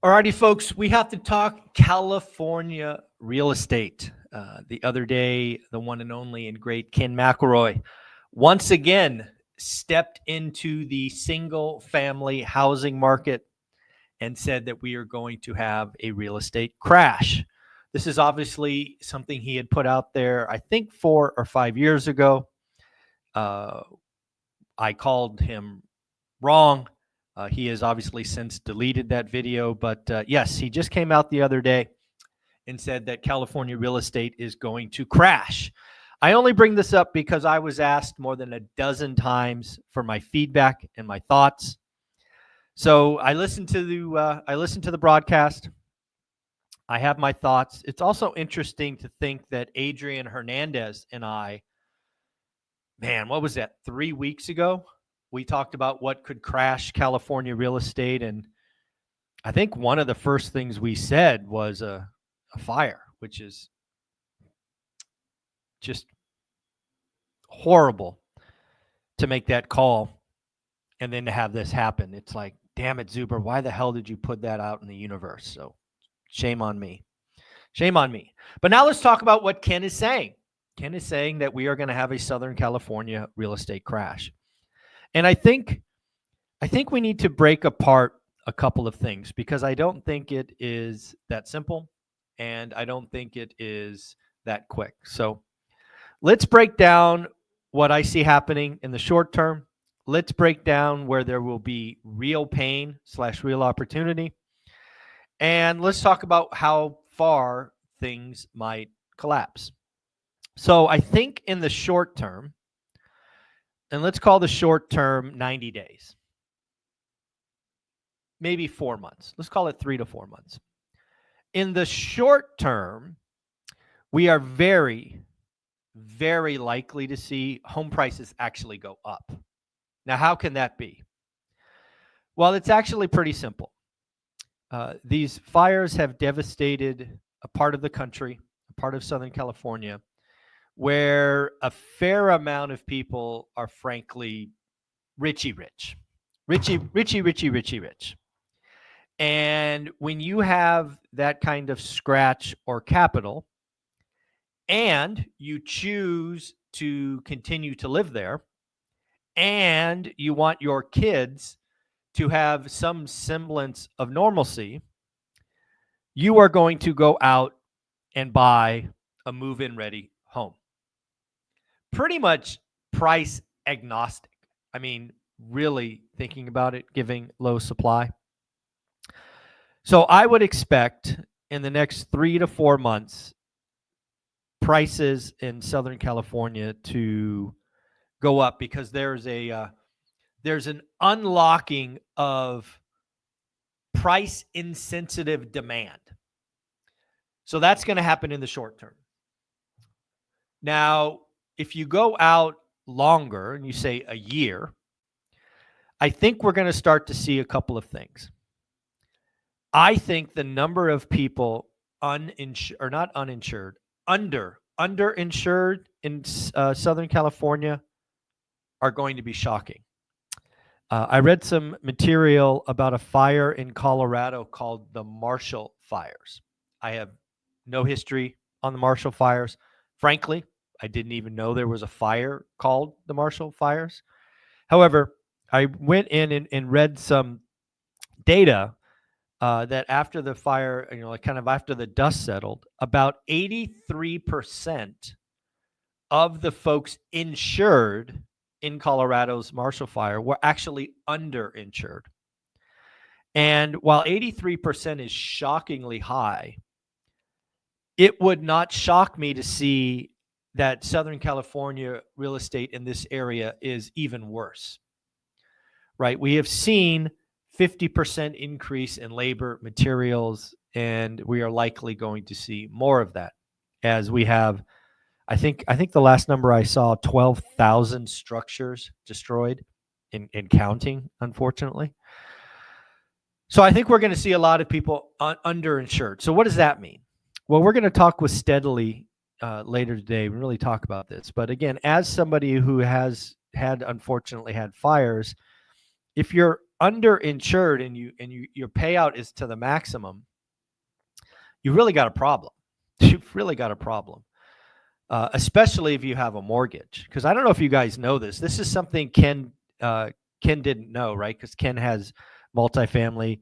Alrighty, folks, we have to talk California real estate. The other day, the one and only and great Ken McElroy once again stepped into the single family housing market and said that we are going to have a real estate crash. This is obviously something he had put out there, I think 4 or 5 years ago. I called him wrong. He has obviously since deleted that video, but yes, he just came out the other day and said that California real estate is going to crash. I only bring this up because I was asked more than a dozen times for my feedback and my thoughts. So I listened to the broadcast. I have my thoughts. It's also interesting to think that Adrian Hernandez and I, man, what was that, 3 weeks ago? We talked about what could crash California real estate. And I think one of the first things we said was a fire, which is just horrible to make that call and then to have this happen. It's like, damn it, Zuber, why the hell did you put that out in the universe? So shame on me. Shame on me. But now let's talk about what Ken is saying. Ken is saying that we are going to have a Southern California real estate crash. And I think we need to break apart a couple of things because I don't think it is that simple and I don't think it is that quick. So let's break down what I see happening in the short term. Let's break down where there will be real pain / real opportunity. And let's talk about how far things might collapse. So I think in the short term, and let's call the short term 90 days, maybe 4 months. Let's call it 3 to 4 months. In the short term, we are very, very likely to see home prices actually go up. Now, how can that be? Well, it's actually pretty simple. These fires have devastated a part of the country, a part of Southern California, where a fair amount of people are frankly rich. And when you have that kind of scratch or capital and you choose to continue to live there and you want your kids to have some semblance of normalcy, you are going to go out and buy a move-in ready home. Pretty much price agnostic. I mean, really thinking about it, giving low supply. So I would expect in the next 3 to 4 months, prices in Southern California to go up because there's an unlocking of price insensitive demand. So that's going to happen in the short term. Now, if you go out longer and you say a year, I think we're going to start to see a couple of things. I think the number of people underinsured in Southern California are going to be shocking. I read some material about a fire in Colorado called the Marshall Fires. I have no history on the Marshall Fires. Frankly, I didn't even know there was a fire called the Marshall Fires. However, I went in and read some data that after the fire, kind of after the dust settled, about 83% of the folks insured in Colorado's Marshall Fire were actually underinsured. And while 83% is shockingly high, it would not shock me to see that Southern California real estate in this area is even worse, right? We have seen 50% increase in labor, materials, and we are likely going to see more of that as we have, I think the last number I saw, 12,000 structures destroyed in counting, unfortunately. So I think we're going to see a lot of people underinsured. So what does that mean? Well, we're going to talk with Steadily later today and really talk about this. But again, as somebody who has unfortunately had fires, if you're underinsured and your payout is to the maximum, you really got a problem. You've really got a problem, especially if you have a mortgage. Because I don't know if you guys know this. This is something Ken didn't know, right? Because Ken has multifamily.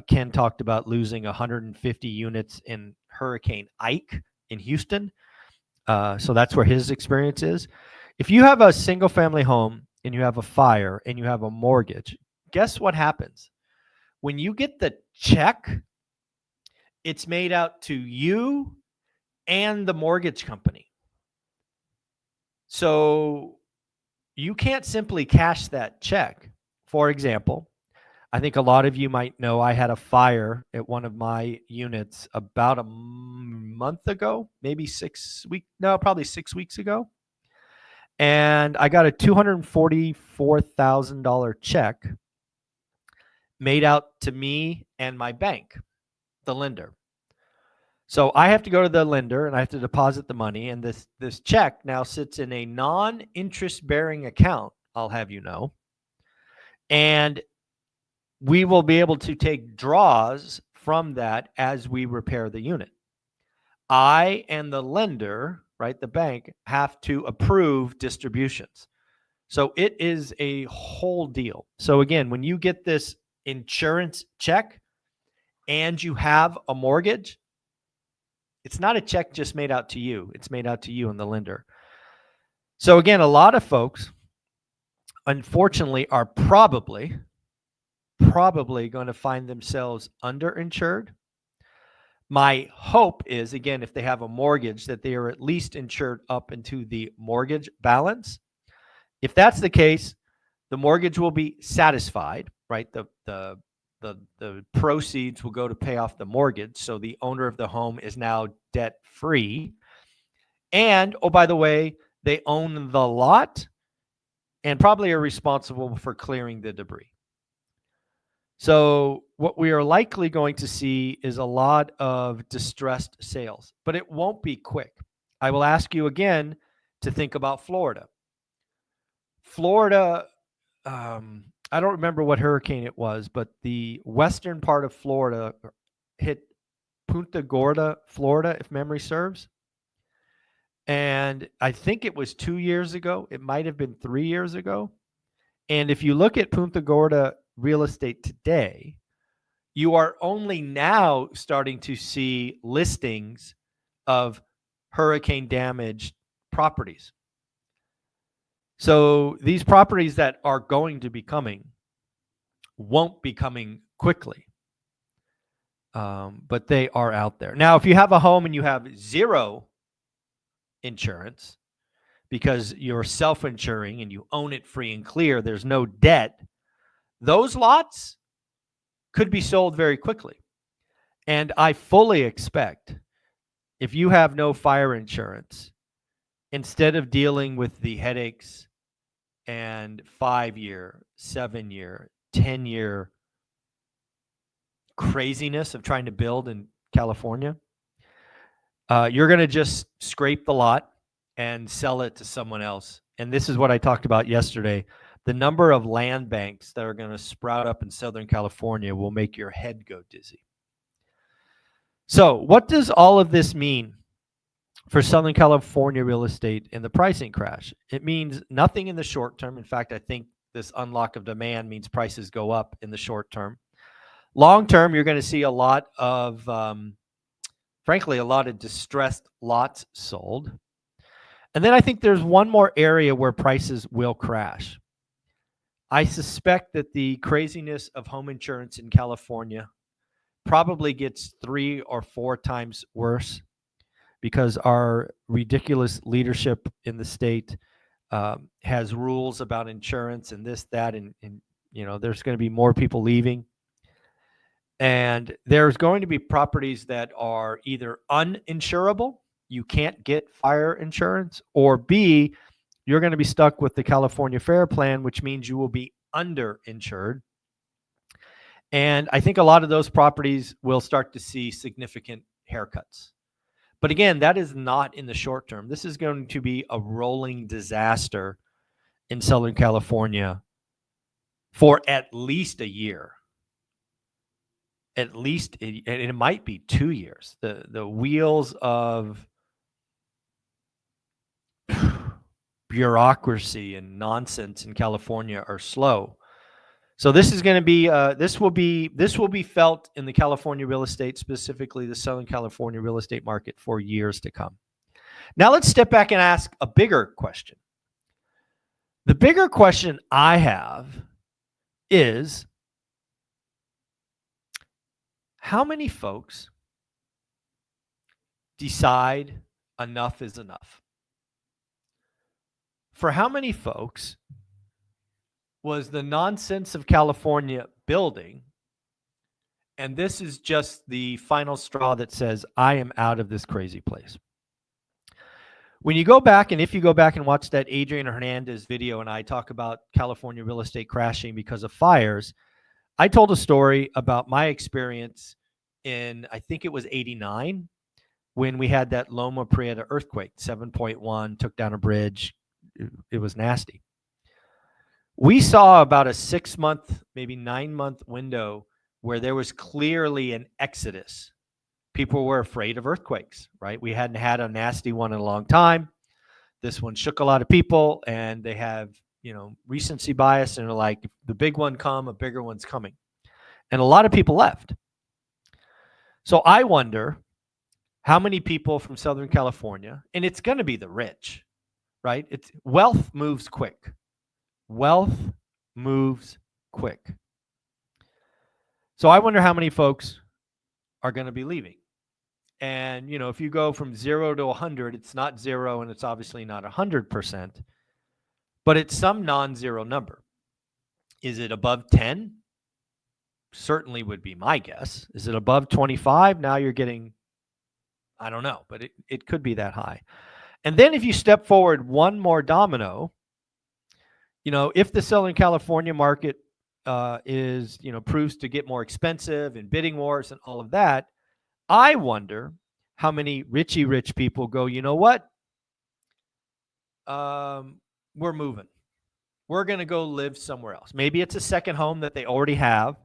Ken talked about losing 150 units in Hurricane Ike in Houston. So that's where his experience is. If you have a single family home and you have a fire and you have a mortgage, guess what happens? When you get the check, it's made out to you and the mortgage company. So you can't simply cash that check. For example, I think a lot of you might know I had a fire at one of my units about a month ago, maybe probably 6 weeks ago. And I got a $244,000 check made out to me and my bank, the lender. So I have to go to the lender and I have to deposit the money. And this check now sits in a non-interest bearing account, I'll have you know. And we will be able to take draws from that as we repair the unit. I and the lender, right, the bank, have to approve distributions. So it is a whole deal. So again, when you get this insurance check and you have a mortgage, it's not a check just made out to you. It's made out to you and the lender. So again, a lot of folks, unfortunately, are probably going to find themselves underinsured. My hope is, again, if they have a mortgage, that they are at least insured up into the mortgage balance. If that's the case, the mortgage will be satisfied, right? The proceeds will go to pay off the mortgage. So the owner of the home is now debt free. And, oh, by the way, they own the lot and probably are responsible for clearing the debris. So what we are likely going to see is a lot of distressed sales, but it won't be quick. I will ask you again to think about Florida. Florida, I don't remember what hurricane it was, but the western part of Florida hit Punta Gorda, Florida, if memory serves. And I think it was 2 years ago. It might have been 3 years ago. And if you look at Punta Gorda real estate today, you are only now starting to see listings of hurricane damaged properties. So these properties that are going to be coming won't be coming quickly, but they are out there. Now, if you have a home and you have zero insurance because you're self-insuring and you own it free and clear, there's no debt, those lots could be sold very quickly. And I fully expect, if you have no fire insurance, instead of dealing with the headaches and 5-year, 7-year, 10-year craziness of trying to build in California, you're going to just scrape the lot and sell it to someone else. And this is what I talked about yesterday. The number of land banks that are going to sprout up in Southern California will make your head go dizzy. So what does all of this mean for Southern California real estate and the pricing crash? It means nothing in the short term. In fact, I think this unlock of demand means prices go up in the short term. Long term, you're going to see a lot of, frankly, a lot of distressed lots sold. And then I think there's one more area where prices will crash. I suspect that the craziness of home insurance in California probably gets 3 or 4 times worse because our ridiculous leadership in the state has rules about insurance and this, that, and there's going to be more people leaving. And there's going to be properties that are either uninsurable, you can't get fire insurance, or B, you're going to be stuck with the California Fair Plan, which means you will be underinsured. And I think a lot of those properties will start to see significant haircuts. But again, that is not in the short term. This is going to be a rolling disaster in Southern California for at least a year. At least, and it might be 2 years. The wheels of bureaucracy and nonsense in California are slow. So this is going to be this will be felt in the California real estate, specifically the Southern California real estate market, for years to come. Now let's step back and ask a bigger question. The bigger question I have is, how many folks decide enough is enough? For how many folks was the nonsense of California building, and this is just the final straw that says, I am out of this crazy place? When you go back, and if you go back and watch that Adrian Hernandez video, and I talk about California real estate crashing because of fires, I told a story about my experience in, I think it was 89, when we had that Loma Prieta earthquake, 7.1, took down a bridge. It was nasty. We saw about a 6-month, maybe 9-month window where there was clearly an exodus. People were afraid of earthquakes, right? We hadn't had a nasty one in a long time. This one shook a lot of people, and they have, recency bias, and they're like, if the big one come, a bigger one's coming. And a lot of people left. So I wonder how many people from Southern California, and it's going to be the rich, right? Wealth moves quick. Wealth moves quick. So I wonder how many folks are going to be leaving. And, if you go from 0 to 100, it's not 0, and it's obviously not 100%, but it's some non-zero number. Is it above 10? Certainly would be my guess. Is it above 25? Now you're getting, I don't know, but it could be that high. And then if you step forward one more domino, if the Southern California market proves to get more expensive and bidding wars and all of that, I wonder how many rich people go, you know what? We're moving. We're going to go live somewhere else. Maybe it's a second home that they already have,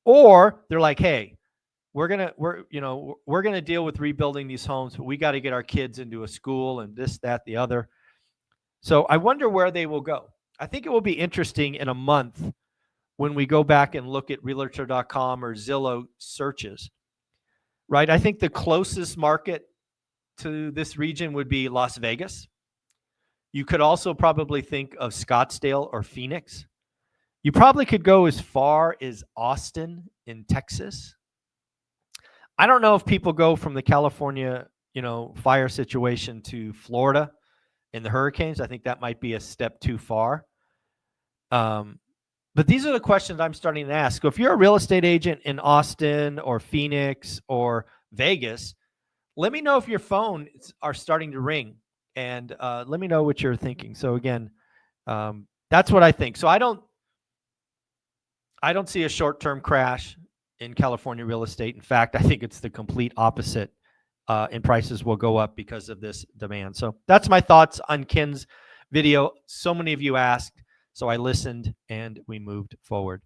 or they're like, hey, we're going to deal with rebuilding these homes, but we got to get our kids into a school and this, that, the other. So I wonder where they will go. I think it will be interesting in a month when we go back and look at Realtor.com or Zillow searches, right? I think the closest market to this region would be Las Vegas. You could also probably think of Scottsdale or Phoenix. You probably could go as far as Austin in Texas. I don't know if people go from the California, fire situation to Florida in the hurricanes. I think that might be a step too far. But these are the questions I'm starting to ask. So if you're a real estate agent in Austin or Phoenix or Vegas, let me know if your phones are starting to ring, and let me know what you're thinking. So again, that's what I think. So I don't see a short-term crash in California real estate. In fact, I think it's the complete opposite, and prices will go up because of this demand. So that's my thoughts on Ken's video. So many of you asked, so I listened and we moved forward.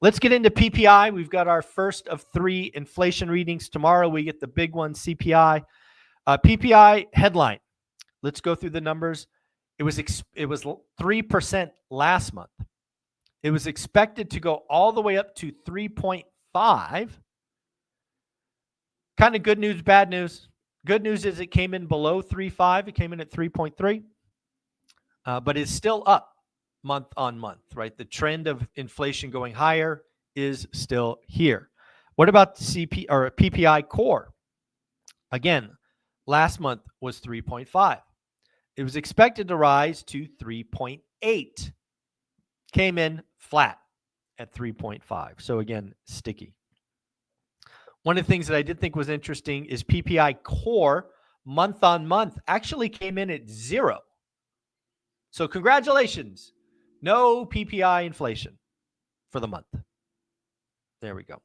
Let's get into PPI. We've got our first of 3 inflation readings. Tomorrow we get the big one, CPI. PPI headline. Let's go through the numbers. It was 3% last month. It was expected to go all the way up to 3.5. Kind of good news, bad news. Good news is it came in below 3.5. It came in at 3.3. But it's still up month on month, right? The trend of inflation going higher is still here. What about PPI core? Again, last month was 3.5. It was expected to rise to 3.8. Came in flat at 3.5. So again, sticky. One of the things that I did think was interesting is PPI core month on month actually came in at 0. So congratulations. No PPI inflation for the month. There we go.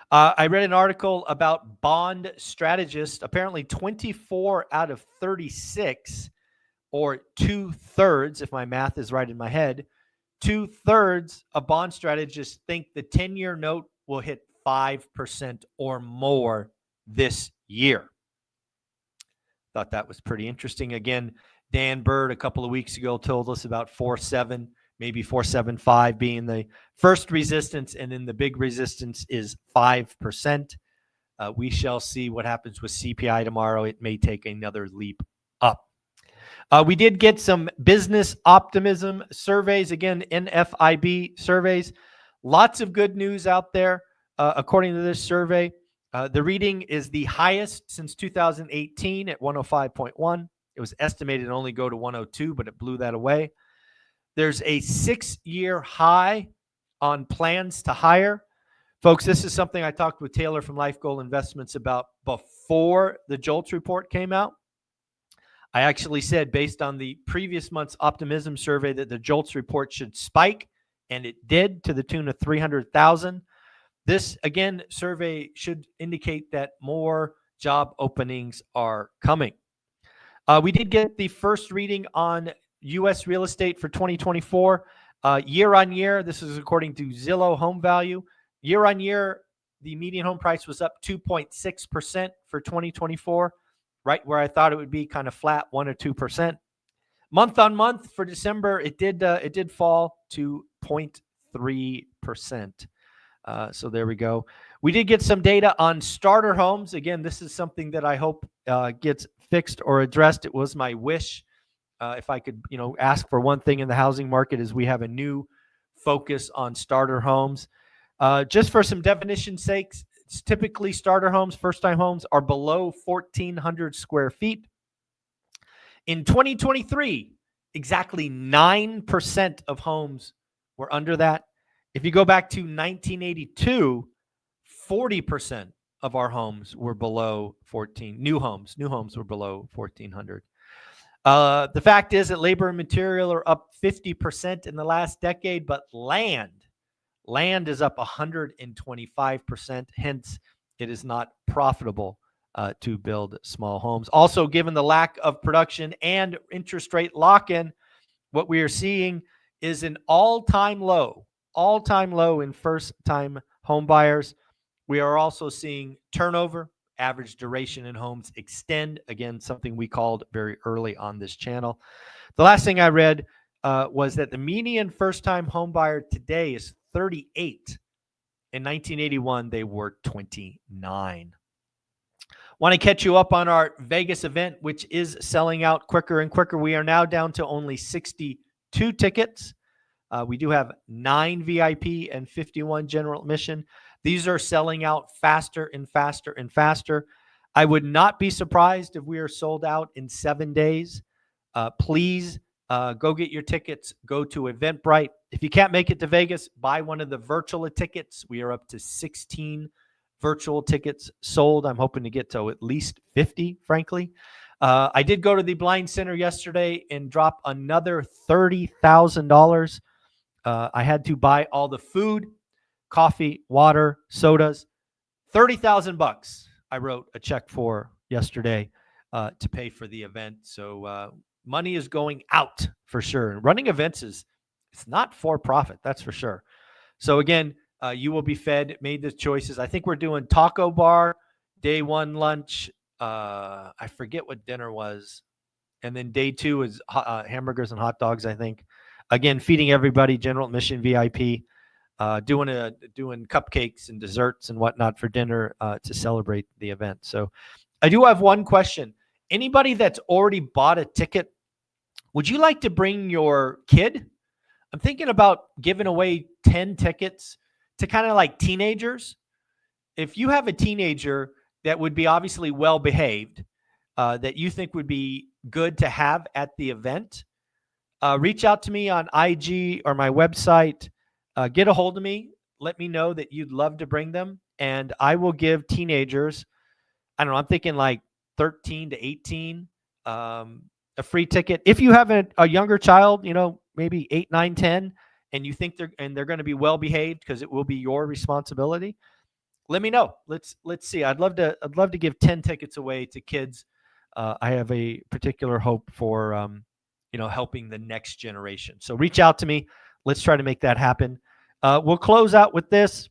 I read an article about bond strategists. Apparently 24 out of 36, or 2/3, if my math is right in my head, 2/3 of bond strategists think the 10-year note will hit 5% or more this year. Thought that was pretty interesting. Again, Dan Bird a couple of weeks ago told us about 4.7, maybe 4.75 being the first resistance, and then the big resistance is 5%. We shall see what happens with CPI tomorrow. It may take another leap up. We did get some business optimism surveys, again, NFIB surveys. Lots of good news out there. According to this survey, the reading is the highest since 2018 at 105.1. It was estimated to only go to 102, but it blew that away. There's a 6-year high on plans to hire. Folks, this is something I talked with Taylor from Life Goal Investments about before the JOLTS report came out. I actually said, based on the previous month's optimism survey, that the JOLTS report should spike, and it did, to the tune of 300,000. This, again, survey should indicate that more job openings are coming. We did get the first reading on U.S. real estate for 2024. Year on year, this is according to Zillow Home Value. Year on year, the median home price was up 2.6% for 2024, right where I thought it would be, kind of flat, 1 or 2%. Month on month for December, it did fall to 0.3%. So there we go. We did get some data on starter homes. Again, this is something that I hope gets fixed or addressed. It was my wish. If I could, ask for one thing in the housing market, is we have a new focus on starter homes. Just for some definition sakes, typically starter homes, first-time homes, are below 1,400 square feet. In 2023, exactly 9% of homes were under that. If you go back to 1982, 40% of our homes were below 14. New homes were below 1,400. The fact is that labor and material are up 50% in the last decade, but land is up 125%. Hence, it is not profitable to build small homes. Also, given the lack of production and interest rate lock-in, what we are seeing is an all-time low in first-time home buyers. We are also seeing turnover, average duration in homes extend. Again, something we called very early on this channel. The last thing I read was that the median first-time home buyer today is 38. In 1981, they were 29. Want to catch you up on our Vegas event, which is selling out quicker and quicker. We are now down to only 62 tickets. We do have 9 VIP and 51 general admission. These are selling out faster and faster and faster. I would not be surprised if we are sold out in 7 days. Please go get your tickets. Go to Eventbrite. If you can't make it to Vegas, buy one of the virtual tickets. We are up to 16 virtual tickets sold. I'm hoping to get to at least 50, frankly. I did go to the Blind Center yesterday and drop another $30,000. I had to buy all the food, coffee, water, sodas. $30,000 I wrote a check for yesterday to pay for the event. So money is going out for sure. And running events it's not for profit, that's for sure. So again, you will be fed, made the choices. I think we're doing taco bar, day 1 lunch. I forget what dinner was. And then day 2 is hamburgers and hot dogs, I think. Again, feeding everybody, general admission VIP, doing cupcakes and desserts and whatnot for dinner to celebrate the event. So I do have one question. Anybody that's already bought a ticket, would you like to bring your kid? I'm thinking about giving away 10 tickets to kind of like teenagers. If you have a teenager that would be obviously well behaved, that you think would be good to have at the event, reach out to me on IG or my website. Get a hold of me. Let me know that you'd love to bring them, and I will give teenagers, I don't know, I'm thinking like 13 to 18, a free ticket. If you have a younger child, maybe 8, 9, 10, and you think they're going to be well behaved, because it will be your responsibility, let me know. Let's see. I'd love to give 10 tickets away to kids. I have a particular hope for helping the next generation. So reach out to me. let's try to make that happen. We'll close out with this.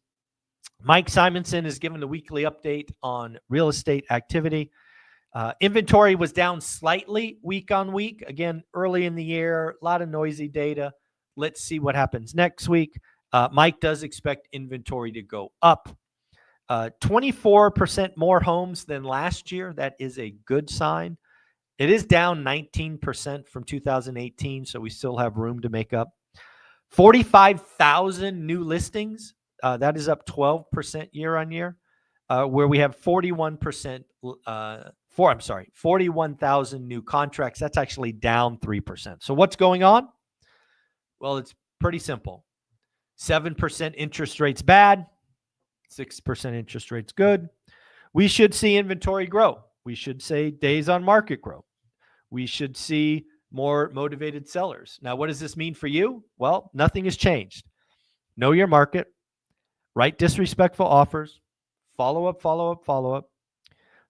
Mike Simonson has given the weekly update on real estate activity. Inventory was down slightly week on week. Again, early in the year, a lot of noisy data. Let's see what happens next week. Mike does expect inventory to go up. 24% more homes than last year. That is a good sign. It is down 19% from 2018, so we still have room to make up. 45,000 new listings. That is up 12% year on year, where we have 41,000 new contracts. That's actually down 3%. So what's going on? Well, it's pretty simple. 7% interest rates bad, 6% interest rates good. We should see inventory grow. We should say days on market grow. We should see more motivated sellers. Now, what does this mean for you? Well, nothing has changed. Know your market, write disrespectful offers, follow up.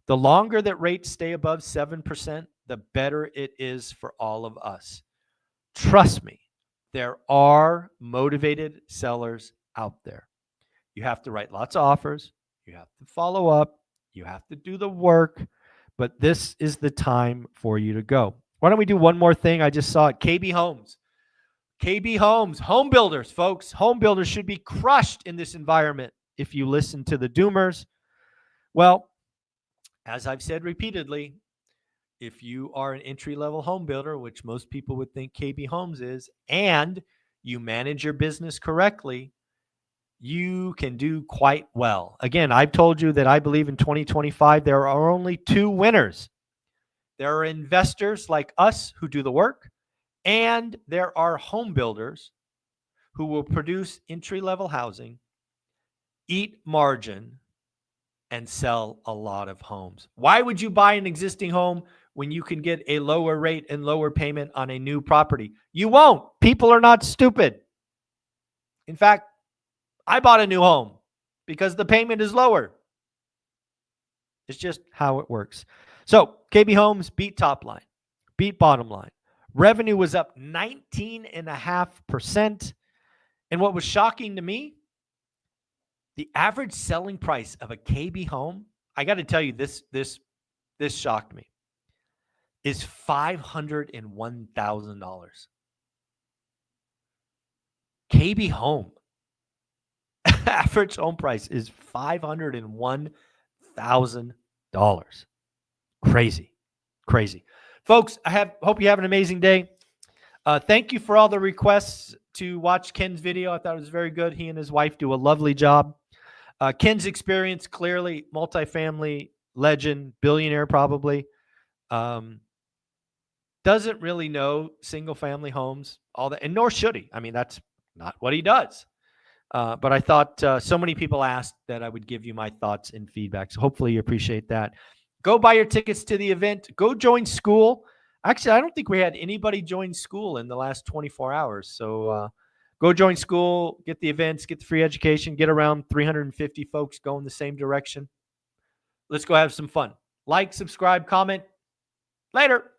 The longer that rates stay above 7%, the better it is for all of us. Trust me, there are motivated sellers out there. You have to write lots of offers. You have to follow up. You have to do the work. But this is the time for you to go. Why don't we do one more thing? I just saw it. KB Homes. KB Homes. Home builders, folks. Home builders should be crushed in this environment if you listen to the doomers. Well, as I've said repeatedly, if you are an entry-level home builder, which most people would think KB Homes is, and you manage your business correctly, you can do quite well. Again, I've told you that I believe in 2025, there are only two winners. There are investors like us who do the work, and there are home builders who will produce entry-level housing, eat margin, and sell a lot of homes. Why would you buy an existing home when you can get a lower rate and lower payment on a new property? You won't. People are not stupid. In fact, I bought a new home because the payment is lower. It's just how it works. So KB Homes beat top line, beat bottom line. Revenue was up 19.5%. And what was shocking to me, the average selling price of a KB home, I got to tell you, this shocked me, is $501,000. KB home. Average home price is $501,000. Crazy. Folks, hope you have an amazing day. Thank you for all the requests to watch Ken's video. I thought it was very good. He and his wife do a lovely job. Ken's experience, clearly multifamily legend, billionaire probably. Doesn't really know single family homes, all that, and nor should he. I mean, that's not what he does. But I thought so many people asked that I would give you my thoughts and feedback. So hopefully you appreciate that. Go buy your tickets to the event. Go join school. Actually, I don't think we had anybody join school in the last 24 hours. So go join school, get the events, get the free education, get around 350 folks going the same direction. Let's go have some fun. Like, subscribe, comment. Later.